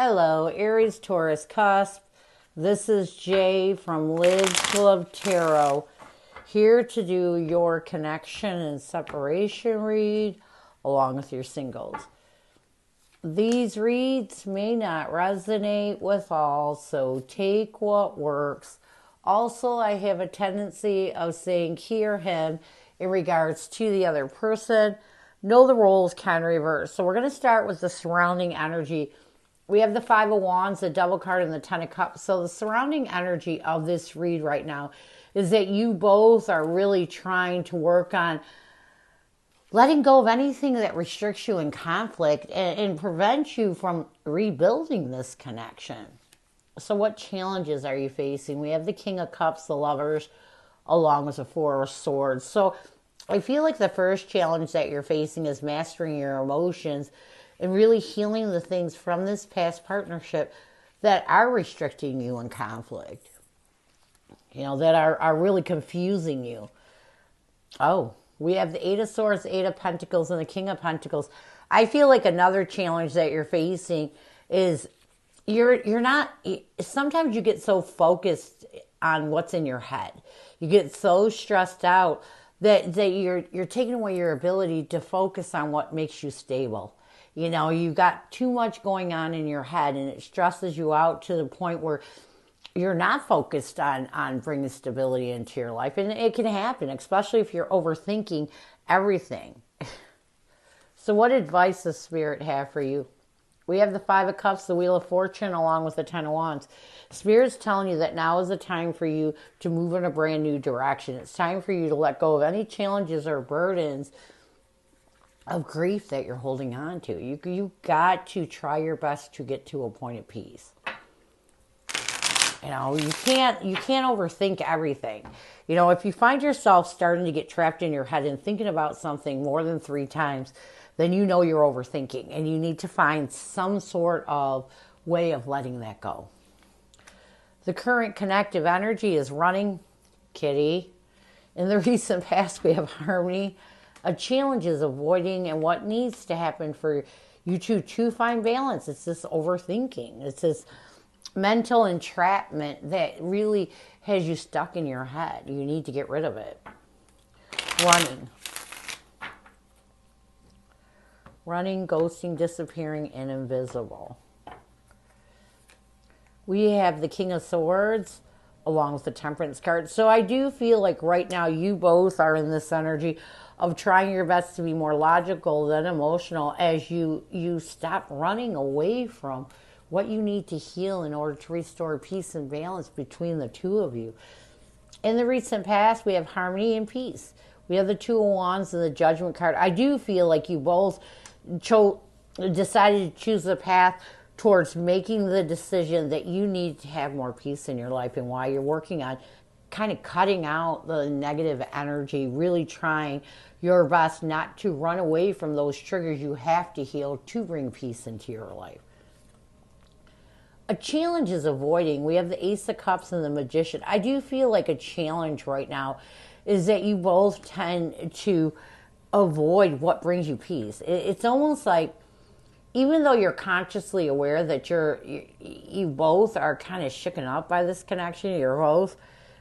Hello, Aries Taurus Cusp. This is Jay from Liz Love Tarot, here to do your connection and separation read along with your singles. These reads may not resonate with all, so take what works. Also, I have a tendency of saying hear him in regards to the other person. Know the roles can reverse. So we're going to start with the surrounding energy. We have the Five of Wands, the Devil card, and the Ten of Cups. So the surrounding energy of this read right now is that you both are really trying to work on letting go of anything that restricts you in conflict and prevents you from rebuilding this connection. So what challenges are you facing? We have the King of Cups, the Lovers, along with the Four of Swords. So I feel like the first challenge that you're facing is mastering your emotions and really healing the things from this past partnership that are restricting you in conflict. You know, that are really confusing you. Oh, we have the Eight of Swords, Eight of Pentacles, and the King of Pentacles. I feel like another challenge that you're facing is you're not, sometimes you get so focused on what's in your head. You get so stressed out that you're taking away your ability to focus on what makes you stable. You know, you've got too much going on in your head and it stresses you out to the point where you're not focused on bringing stability into your life. And it can happen, especially if you're overthinking everything. So what advice does Spirit have for you? We have the Five of Cups, the Wheel of Fortune, along with the Ten of Wands. Spirit's telling you that now is the time for you to move in a brand new direction. It's time for you to let go of any challenges or burdens of grief that you're holding on to. You got to try your best to get to a point of peace. You know, you can't overthink everything. You know, if you find yourself starting to get trapped in your head and thinking about something more than 3 times, then you know you're overthinking and you need to find some sort of way of letting that go. The current connective energy is running, Kitty. In the recent past, we have harmony. A challenge is avoiding and what needs to happen for you to find balance. It's this overthinking. It's this mental entrapment that really has you stuck in your head. You need to get rid of it. Running, ghosting, disappearing, and invisible. We have the King of Swords along with the Temperance card. So I do feel like right now you both are in this energy of trying your best to be more logical than emotional as you stop running away from what you need to heal in order to restore peace and balance between the two of you. In the recent past, we have harmony and peace. We have the Two of Wands and the Judgment card. I do feel like you both decided to choose the path towards making the decision that you need to have more peace in your life, and why you're working on kind of cutting out the negative energy, really trying your best not to run away from those triggers you have to heal to bring peace into your life. A challenge is avoiding. We have the Ace of Cups and the Magician. I do feel like a challenge right now is that you both tend to avoid what brings you peace. It's almost like, even though you're consciously aware that you both are kind of shooken up by this connection, you're both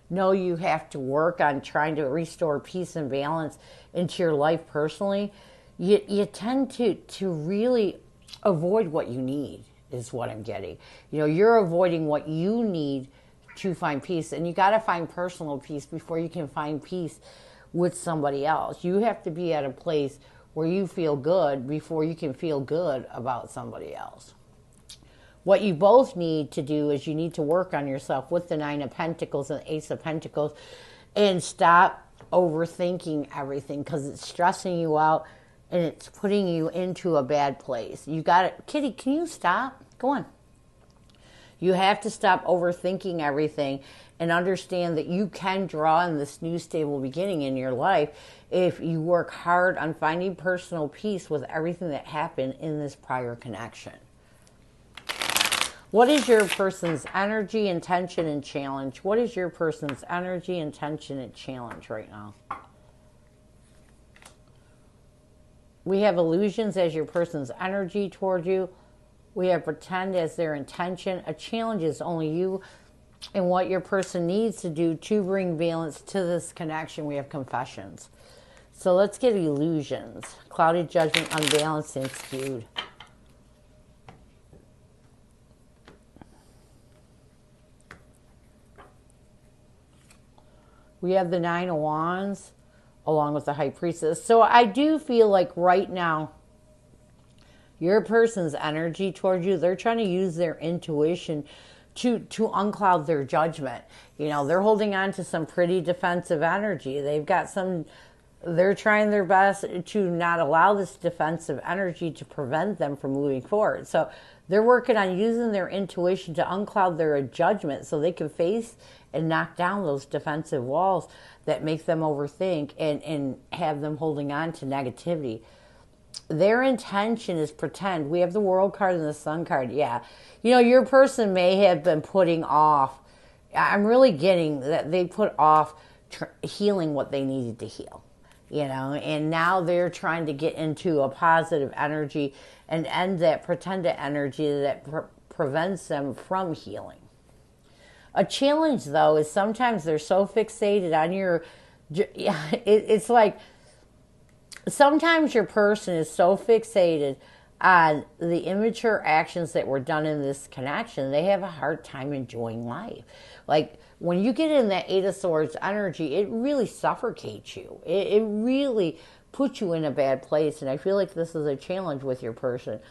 know you have to work on trying to restore peace and balance into your life personally, you tend to really avoid what you need, is what I'm getting. You know, you're avoiding what you need to find peace, and you got to find personal peace before you can find peace with somebody else. You have to be at a place where you feel good before you can feel good about somebody else. What you both need to do is you need to work on yourself with the Nine of Pentacles and the Ace of Pentacles and stop overthinking everything, because it's stressing you out and it's putting you into a bad place. You got it. Kitty, can you stop? Go on. You have to stop overthinking everything and understand that you can draw in this new stable beginning in your life if you work hard on finding personal peace with everything that happened in this prior connection. What is your person's energy, intention, and challenge? What is your person's energy, intention, and challenge right now? We have illusions as your person's energy toward you. We have pretend as their intention. A challenge is only you and what your person needs to do to bring balance to this connection. We have confessions. So let's get illusions. Clouded judgment, unbalanced, and skewed. We have the Nine of Wands along with the High Priestess. So I do feel like right now, your person's energy towards you, they're trying to use their intuition to uncloud their judgment. You know, they're holding on to some pretty defensive energy. They're trying their best to not allow this defensive energy to prevent them from moving forward. So they're working on using their intuition to uncloud their judgment so they can face and knock down those defensive walls that make them overthink and have them holding on to negativity. Their intention is pretend. We have the World card and the Sun card. Yeah. You know, your person may have been putting off. I'm really getting that they put off healing what they needed to heal. You know, and now they're trying to get into a positive energy and end that pretended energy that prevents them from healing. A challenge, though, is sometimes they're so fixated on it's like sometimes your person is so fixated on the immature actions that were done in this connection, they have a hard time enjoying life. Like, when you get in that Eight of Swords energy, it really suffocates you. It really puts you in a bad place. And I feel like this is a challenge with your person.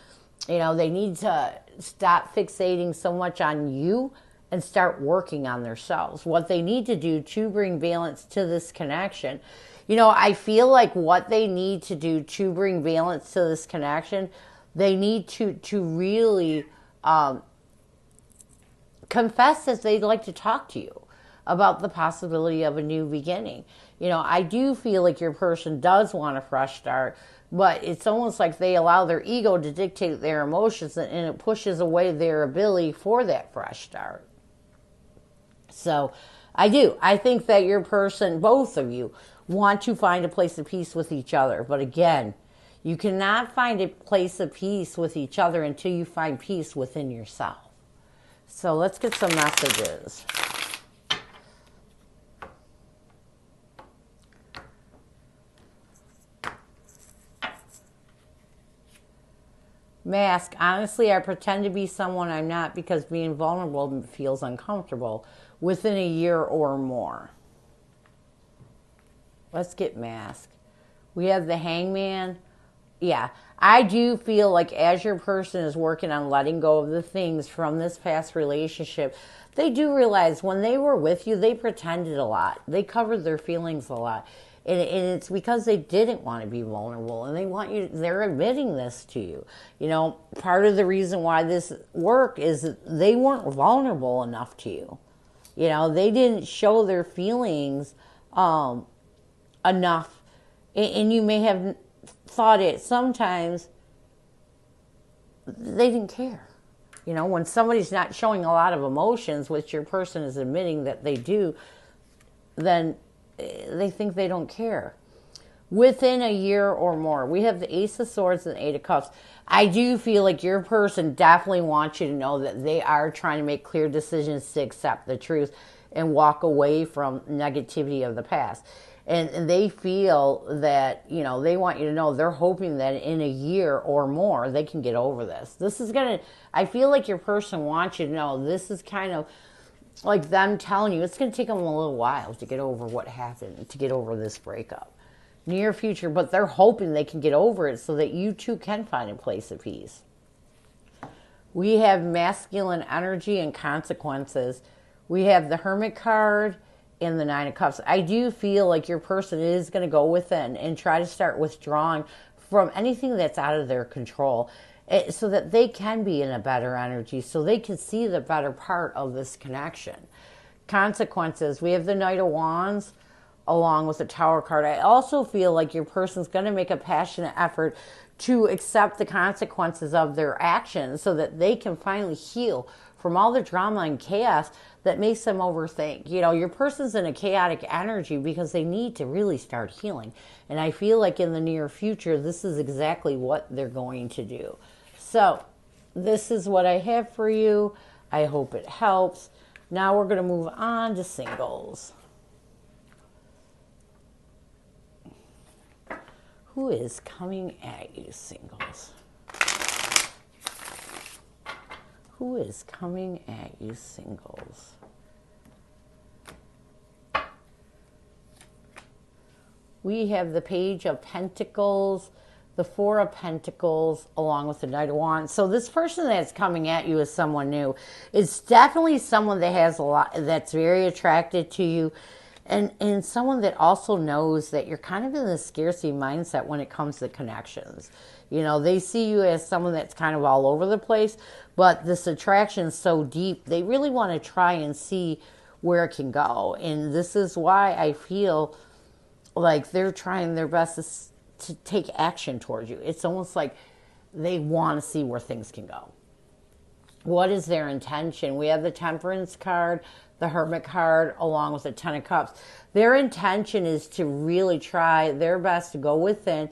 You know, they need to stop fixating so much on you and start working on themselves. What they need to do to bring balance to this connection. You know, I feel like what they need to do to bring balance to this connection, they need to really confess that they'd like to talk to you about the possibility of a new beginning. You know, I do feel like your person does want a fresh start, but it's almost like they allow their ego to dictate their emotions, and it pushes away their ability for that fresh start. So I think that your person, both of you, want to find a place of peace with each other. But again, you cannot find a place of peace with each other until you find peace within yourself. So let's get some messages. Mask, honestly, I pretend to be someone I'm not because being vulnerable feels uncomfortable within a year or more. Let's get Mask. We have the Hangman. Yeah, I do feel like as your person is working on letting go of the things from this past relationship, they do realize when they were with you, they pretended a lot. They covered their feelings a lot. And it's because they didn't want to be vulnerable, and they're admitting this to you. You know, part of the reason why this worked is they weren't vulnerable enough to you. You know, they didn't show their feelings enough. And you may have thought it sometimes they didn't care. You know, when somebody's not showing a lot of emotions, which your person is admitting that they do, then they think they don't care. Within a year or more, we have the Ace of Swords and the Eight of Cups. I do feel like your person definitely wants you to know that they are trying to make clear decisions to accept the truth and walk away from negativity of the past. And they feel that, you know, they want you to know they're hoping that in a year or more they can get over this. This is going to, I feel like your person wants you to know this is kind of like them telling you it's going to take them a little while to get over what happened, to get over this breakup. Near future, but they're hoping they can get over it so that you too can find a place of peace. We have masculine energy and consequences. We have the Hermit card and the Nine of Cups. I do feel like your person is going to go within and try to start withdrawing from anything that's out of their control, so that they can be in a better energy, so they can see the better part of this connection. Consequences, we have the Knight of Wands along with the Tower card. I also feel like your person's going to make a passionate effort to accept the consequences of their actions so that they can finally heal from all the drama and chaos that makes them overthink. You know, your person's in a chaotic energy because they need to really start healing. And I feel like in the near future, this is exactly what they're going to do. So this is what I have for you. I hope it helps. Now we're going to move on to singles. Who is coming at you, singles? Who is coming at you, singles? We have the Page of Pentacles, the Four of Pentacles, along with the Knight of Wands. So this person that's coming at you is someone new. It's definitely someone that has a lot, that's very attracted to you, and someone that also knows that you're kind of in the scarcity mindset when it comes to connections. You know, they see you as someone that's kind of all over the place, but this attraction is so deep, they really want to try and see where it can go. And this is why I feel like they're trying their best to take action towards you. It's almost like they want to see where things can go. What is their intention? We have the Temperance card, the Hermit card, along with the Ten of Cups. Their intention is to really try their best to go within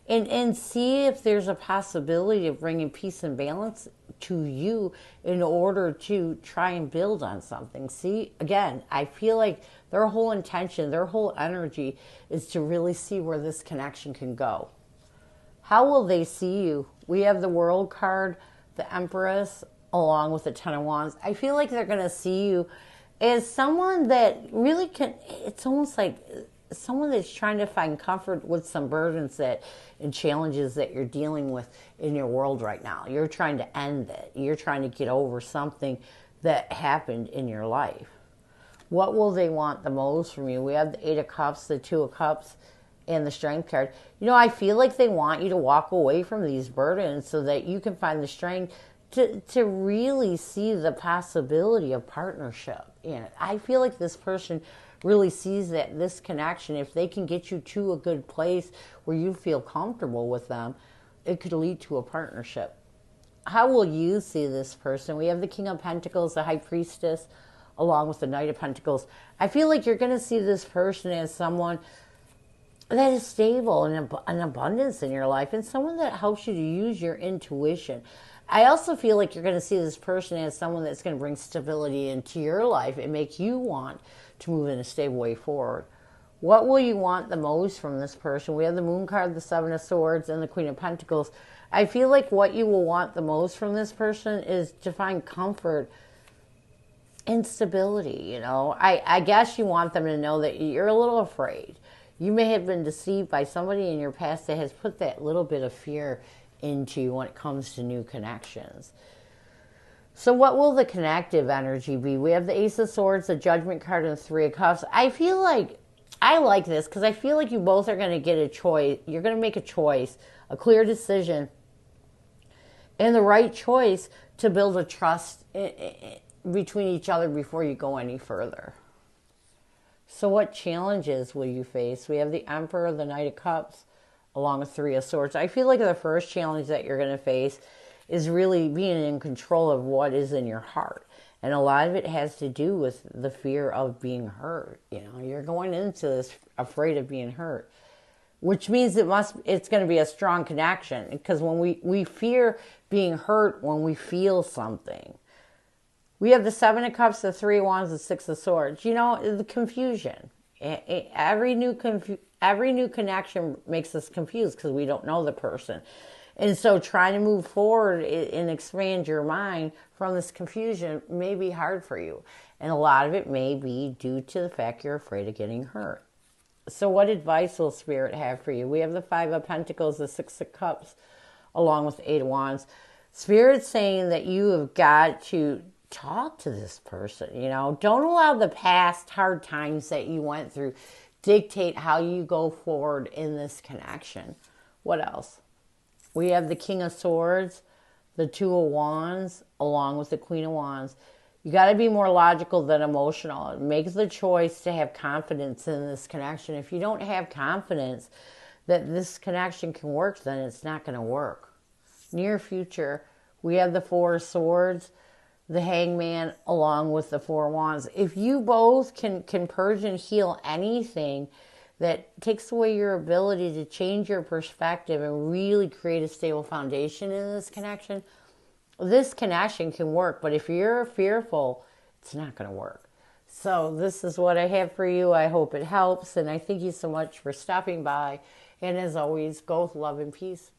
and see if there's a possibility of bringing peace and balance to you in order to try and build on something. See, again, I feel like their whole intention, their whole energy is to really see where this connection can go. How will they see you? We have the World card, the Empress, along with the Ten of Wands. I feel like they're going to see you as someone that really can, it's almost like someone that's trying to find comfort with some burdens that and challenges that you're dealing with in your world right now. You're trying to end it. You're trying to get over something that happened in your life. What will they want the most from you? We have the Eight of Cups, the Two of Cups, and the Strength card. You know, I feel like they want you to walk away from these burdens so that you can find the strength to really see the possibility of partnership. You know, I feel like this person really sees that this connection, if they can get you to a good place where you feel comfortable with them, it could lead to a partnership. How will you see this person? We have the King of Pentacles, the High Priestess, along with the Knight of Pentacles. I feel like you're going to see this person as someone that is stable and an abundance in your life, and someone that helps you to use your intuition. I also feel like you're going to see this person as someone that's going to bring stability into your life and make you want to move in a stable way forward. What will you want the most from this person? We have the Moon card, the Seven of Swords, and the Queen of Pentacles. I feel like what you will want the most from this person is to find comfort and stability. You know, I guess you want them to know that you're a little afraid. You may have been deceived by somebody in your past that has put that little bit of fear into you when it comes to new connections. So what will the connective energy be? We have the Ace of Swords, the Judgment card, and the Three of Cups. I feel like I like this because I feel like you both are going to get a choice. You're going to make a choice, a clear decision, and the right choice to build a trust between each other before you go any further. So what challenges will you face? We have the Emperor, the Knight of Cups, along with Three of Swords. I feel like the first challenge that you're going to face is really being in control of what is in your heart. And a lot of it has to do with the fear of being hurt. You know, you're going into this afraid of being hurt, which means it's going to be a strong connection, because when we fear being hurt when we feel something. We have the Seven of Cups, the Three of Wands, the Six of Swords. You know, the confusion. Every new connection makes us confused because we don't know the person. And so trying to move forward and expand your mind from this confusion may be hard for you. And a lot of it may be due to the fact you're afraid of getting hurt. So what advice will Spirit have for you? We have the Five of Pentacles, the Six of Cups, along with the Eight of Wands. Spirit's saying that you have got to talk to this person. You know, don't allow the past hard times that you went through dictate how you go forward in this connection. What else? We have the King of Swords, the Two of Wands, along with the Queen of Wands. You got to be more logical than emotional. Make the choice to have confidence in this connection. If you don't have confidence that this connection can work, then it's not going to work. Near future, we have the Four of Swords, the Hangman, along with the Four of Wands. If you both can purge and heal anything that takes away your ability to change your perspective and really create a stable foundation in this connection, this connection can work, but if you're fearful, it's not going to work. So this is what I have for you. I hope it helps, and I thank you so much for stopping by. And as always, go with love and peace.